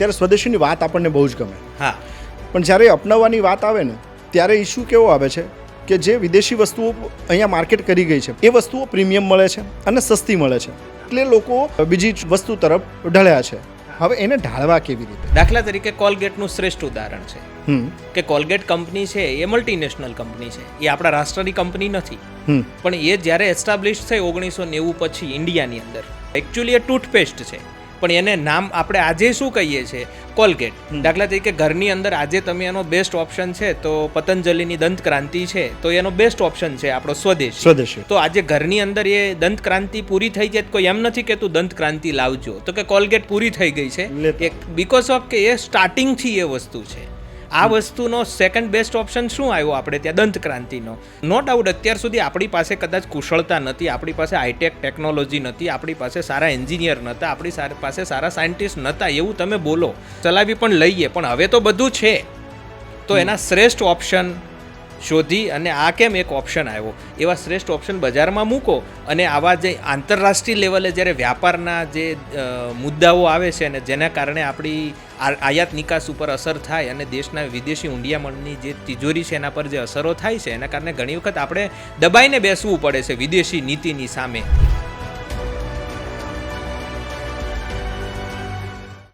ત્યારે સ્વદેશીની વાત આપણને બહુ જ ગમે. હા, પણ જ્યારે અપનાવવાની વાત આવે ને ત્યારે ઇશ્યુ કેવો આવે છે કે જે વિદેશી વસ્તુઓ અહીંયા માર્કેટ કરી ગઈ છે એ વસ્તુઓ પ્રીમિયમ મળે છે અને સસ્તી મળે છે, એટલે લોકો બીજી વસ્તુ તરફ ઢળ્યા છે. હવે એને ઢાળવા કેવી રીતે? દાખલા તરીકે કોલગેટનું શ્રેષ્ઠ ઉદાહરણ છે કે કોલગેટ કંપની છે એ મલ્ટીનેશનલ કંપની છે, એ આપણા રાષ્ટ્રની કંપની નથી. પણ એ જ્યારે એસ્ટાબ્લિશ થઈ 1990 પછી ઇન્ડિયાની અંદર, એકચ્યુઅલી એ ટૂથપેસ્ટ છે, પણ એને નામ આપણે આજે શું કહીએ છીએ? કોલગેટ. દાખલા તરીકે ઘરની અંદર આજે તમે એનો બેસ્ટ ઓપ્શન છે તો પતંજલિની દંતક્રાંતિ છે, તો એનો બેસ્ટ ઓપ્શન છે આપણો સ્વદેશી. તો આજે ઘરની અંદર એ દંતક્રાંતિ પૂરી થઈ જાય, કોઈ એમ નથી કે તું દંતક્રાંતિ લાવજો, તો કે કોલગેટ પૂરી થઈ ગઈ છે, બીકોઝ ઓફ કે એ સ્ટાર્ટિંગથી એ વસ્તુ છે. આ વસ્તુનો સેકન્ડ બેસ્ટ ઓપ્શન શું આવ્યો આપણે ત્યાં? દંતક્રાંતિનો. નો ડાઉટ અત્યાર સુધી આપણી પાસે કદાચ કુશળતા નથી, આપણી પાસે હાઈટેક ટેકનોલોજી નથી, આપણી પાસે સારા એન્જિનિયર નહોતા, આપણી પાસે સારા સાયન્ટિસ્ટ નહોતા, એવું તમે બોલો, ચલાવી પણ લઈએ, પણ હવે તો બધું છે. તો એના શ્રેષ્ઠ ઓપ્શન શોધી અને આ કેમ એક ઓપ્શન આવ્યો, એવા શ્રેષ્ઠ ઓપ્શન બજારમાં મૂકો અને આવા જે આંતરરાષ્ટ્રીય લેવલે જ્યારે વ્યાપારના જે મુદ્દાઓ આવે છે અને જેના કારણે આપણી આયાત નિકાસ ઉપર અસર થાય અને દેશના વિદેશી ઊંડિયામણની જે તિજોરી છે એના પર જે અસરો થાય છે, એના કારણે ઘણી વખત આપણે દબાઈને બેસવું પડે છે વિદેશી નીતિની સામે.